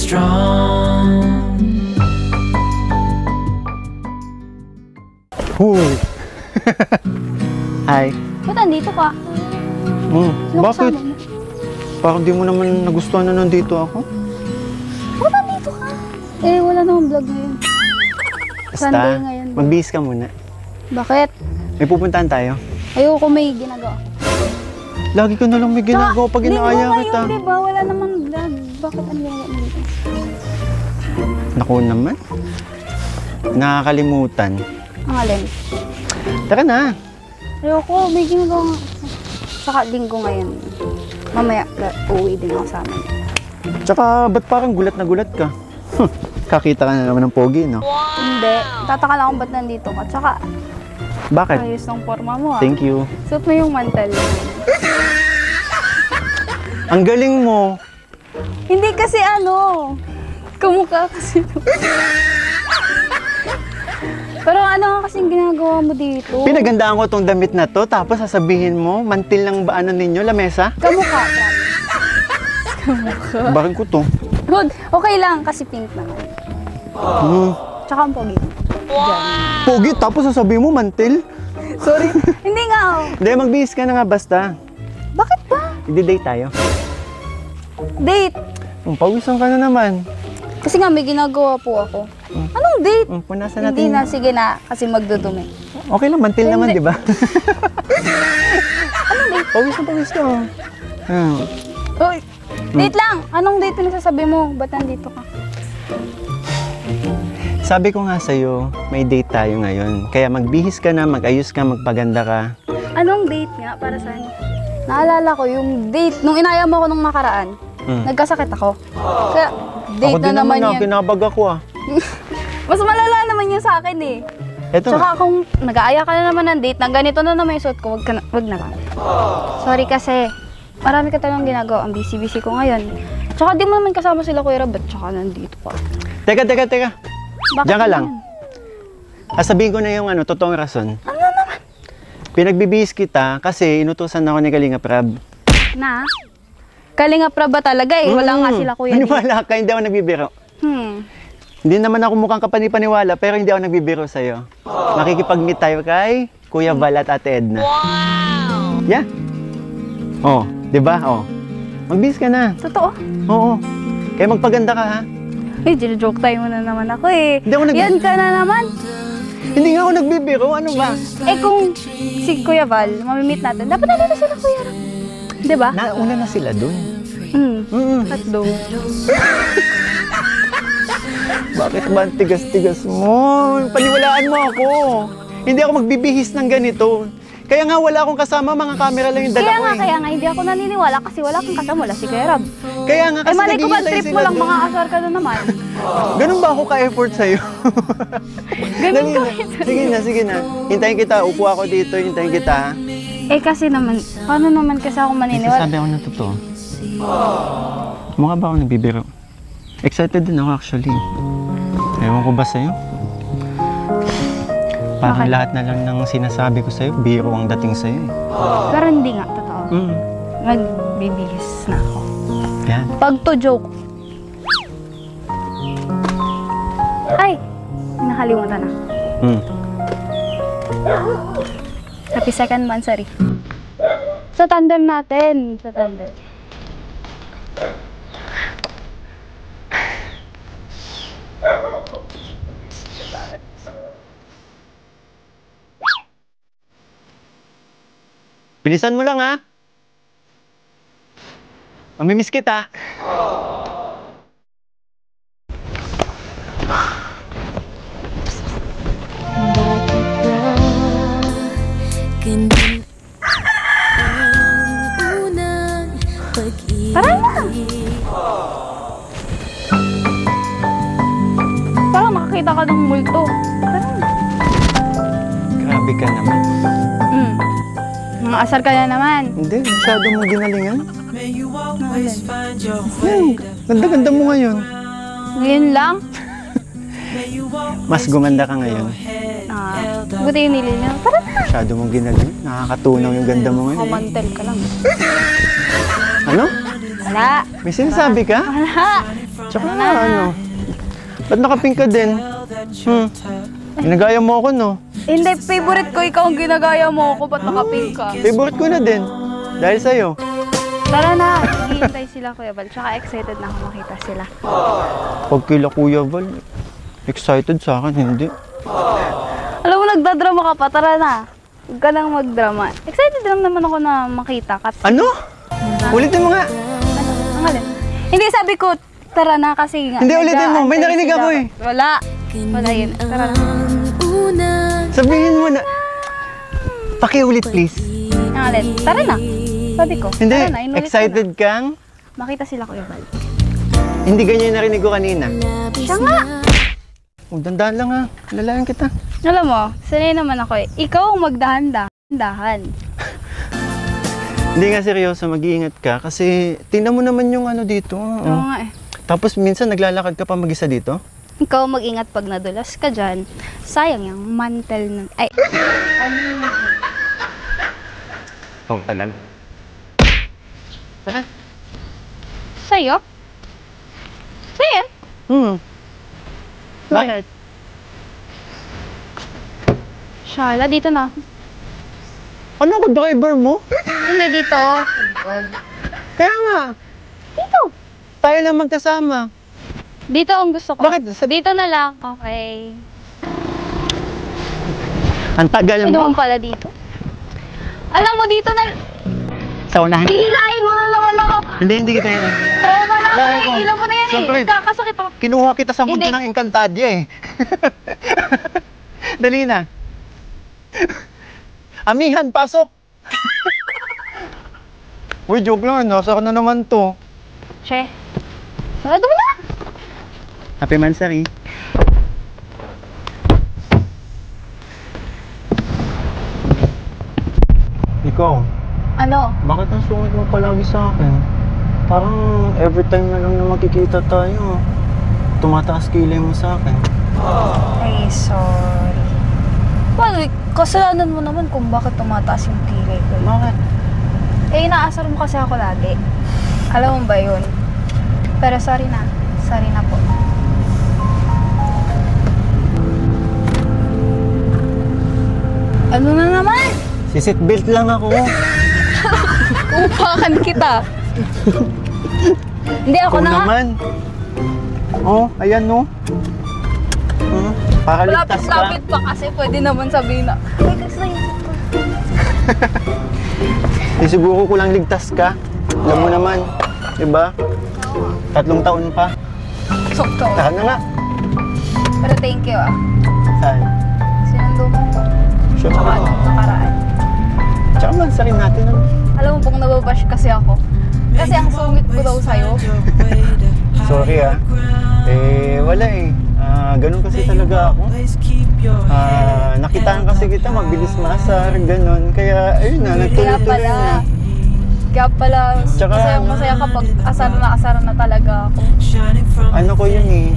strong. Huy! Hi. Ba't andito ka? Bakit? Kasama mo? Parang di mo naman nagustuhan na nandito ako. Ba't andito ka? Eh, wala namang vlog ngayon. Sunday ngayon. Magbihis ka muna. Bakit? May pupuntahan tayo. Ayoko may ginagawa. Lagi ka na lang may ginagawa pag inaaya kita. Linggo diba? Wala namang vlog. Bakit ang ginagawa mo dito? Naku naman. Nakakalimutan. Ang alin? Tara na. Ayoko, may ginagawa nga. Saka linggo ngayon. Mamaya, uuwi din ako sa amin. Tsaka, ba't parang gulat na gulat ka? Kakita ka na naman ng pogi, no? Hindi. Tataka lang kung ba't nandito ka. Tsaka, Bakit? ayos ng forma mo ah. Thank you. Suot mo yung mantel. Ang galing mo. Hindi kasi ano, kamukha kasi. Pero ano nga kasing ginagawa mo dito? Pinagandaan ko tong damit na to, tapos sasabihin mo, mantil ng ba ano ninyo, lamesa? Kamukha, promise. Kamukha. Bakit ko to? Good. Okay lang kasi pink naman. Tsaka ang pogi. Diyan. Pogi, tapos sasabihin mo, mantil? Sorry. Hindi nga oh. Hindi, magbihis ka na nga basta. Bakit ba? Ide-date tayo. Date. Pawisan ka na naman. Kasi nga may ginagawa po ako. Anong date? Punasan Hindi natin. na, sige na. Kasi magdudumi. Okay lang, mantil naman, Hindi. di ba? Anong date? Pawis ka. Uy, date lang. Anong date na sasabi mo? Ba't nandito ka? Sabi ko nga sa'yo, may date tayo ngayon. Kaya magbihis ka na, mag-ayos ka, magpaganda ka. Anong date nga para saan? Naalala ko yung date. Nung inaya mo ako nung nakaraan, nagkasakit ako. Kaya date Ako din na naman yan. kinabag ako ah. Mas malala naman yun sa akin eh. Eto nga. Tsaka kung nag-aaya ka na naman ng date, na ganito na naman yung suot ko, wag na lang. Sorry kasi, marami ka talagang ginagawa. Ang busy-busy ko ngayon. Tsaka di mo naman kasama sila Kuya Rab, tsaka nandito pa. Teka. Bakit Diyan ka lang. naman? Sabihin ko na yung totoong rason. Ano naman? Pinagbibihis kita kasi inutusan ako ni Kalinga Prab. Na? Kalinga Prab ba talaga eh? Wala nga sila Kuya. Maniwala ka, hindi ako nagbibiro. Hindi naman ako mukhang kapani-paniwala, pero hindi ako nagbibiro sa'yo. Makikipag-meet tayo kay Kuya Val at Ate Edna. Wow! Yeah? Oh, di ba? Oh. Magbihis ka na. Totoo? Oo. Kaya magpaganda ka ha. Eh, joke tayo mo na naman ako eh. Hindi ako Yan ka na naman. Hindi nga ako nagbibiro. Ano ba? Eh kung si Kuya Val, mamimit natin, dapat nandito sila Kuya Rab. Diba? Nauna na sila dun. Hotdog. Bakit ba ang tigas-tigas mo? Paniwalaan mo ako. Hindi ako magbibihis ng ganito. Kaya nga wala akong kasama, mga camera lang yung dala ko eh. Kaya nga, hindi ako naniniwala kasi wala kang kasama, wala si Kuya Rab. Kaya nga kasi Malay ko ba naghihintay trip sila mo lang, dun. mga asar ka na naman. Ganun ba ako ka-effort sa'yo? Ganun ka Sige na. Hintayin kita. Upo ako dito. Hintayin kita. Ha? Eh kasi naman, paano naman kasi ako maniniwala? Sabi ako ng totoo. Mukha ba ako nagbibiro? Excited din ako actually. Ewan ko ba sa'yo? Parang Bakit? lahat na lang ng sinasabi ko sa'yo, biro ang dating sa'yo eh. Pero hindi nga, totoo. Magbibihis na ako. Yan. Pag to joke. Ay! Nakalimutan na. Happy second monthsary. Sa tandem natin. Sa tandem. Bilisan mo lang ha. Mamimiss kita. Tara na! Parang makakita ka ng multo. Tara na. Grabe ka naman. Mga asar ka na naman. Hindi, masyado mo ginalingan. Alin? Ganda-ganda mo ngayon. Ngayon lang? Mas gumanda ka ngayon. Buti yung nilinaw. Tara na! Masyado mong ginaling. Nakakatunaw yung ganda mo ngayon. Kumantel ka lang. Ano? Wala! May sinasabi ka? Wala! Tsaka ano, ba't nakapink ka din? Ginagaya mo ako, no? Hindi, favorite ko. Ikaw ang ginagaya mo ako. Ba't nakapink ka? Favorite ko na din. Dahil sa'yo. Tara na. Hihintay sila, Kuya Val. Tsaka excited na ako makita sila. Pag kila Kuya Val, excited sa akin, hindi. Alam mo, nagdadrama ka pa. Tara na. Huwag ka nang magdrama. Excited lang naman ako na makita ka. Ano? Ulitin mo nga. Ano? Ang alin? Hindi, sabi ko, tara na kasi nga. Hindi, ulitin mo. May narinig ako eh. Wala. Wala yun. Tara na. Sabihin mo na. Pakiulit, please. Ang alin? Tara na. Sabi ko. Hindi, Tara na. Inulit ko excited na. kang? Makita sila, Kuya Val. Hindi ganyan yung narinig ko kanina. Siya nga. Oh, dandahan lang ha. Lalayan kita. Alam mo, sanay naman ako eh. Ikaw ang magdahan-dahan. Hindi nga seryoso, mag-iingat ka. Kasi tingnan mo naman yung ano dito. Oo nga eh. Tapos minsan naglalakad ka pa mag-isa dito. Ikaw mag-ingat pag nadulas ka dyan. Sayang yung mantel ng... Ay, Oh, tanan. Tara. sa'yo? Sa'yo? Bakit? Shala, dito na. Ano ako driver mo? Hindi, dito. Kaya nga, Dito. tayo lang magkasama. Dito ang gusto ko. Bakit? Dito na lang. Okay. Ang tagal Ano mo. naman pala dito? Alam mo, dito na... Sa unahan. Hilahin mo na naman ako. Hindi kita yan. Oo na lang. Lahat ko. Ilan mo na yan Siyempre. eh. Kakasakit ako. Kinuha kita sa mundo Hindi. ng Encantadia eh. Dali na. Amihan, pasok! Uy, joke lang. Nasa ka na naman to. Che. Sarado mo na. Happy Mansari. Ikaw, Ano? bakit ang sungit mo palagi sa akin? Parang every time na lang na magkikita tayo, tumataas kilay mo sa akin. Ay, sorry. Well, kasalanan mo naman kung bakit tumataas yung kilay ko. Bakit? Eh, inaasar mo kasi ako lagi. Alam mo ba yun? Pero sorry na. Sorry na po. Ano na naman? Si-seatbelt lang ako. Upakan kita. Hindi ako Ikaw na nga. naman. Oh, ayan no. Para ligtas ka. Lapit-lapit pa kasi pwede naman sabihin na. Ay, kasi na yun. Siguro ko lang ligtas ka. Alam mo naman, di ba? 3 taon pa. Sakto. Saan na nga? Pero thank you ah. Saan? Sinundo mo ko. Sure. Nakaraan. Tsaka mansarin natin ano? Alam mo pong nababash kasi ako. Kasi ang sungit ko daw sa'yo. Sorry ah. Eh, wala eh. Ganun kasi talaga ako. Nakitaan kasi kita, mabilis maasar, ganun. Kaya, ayun na, nagtuloy-tuloy na. Kaya pala, Tsaka, masaya ka pag asar na talaga ako. Ano ko yun eh.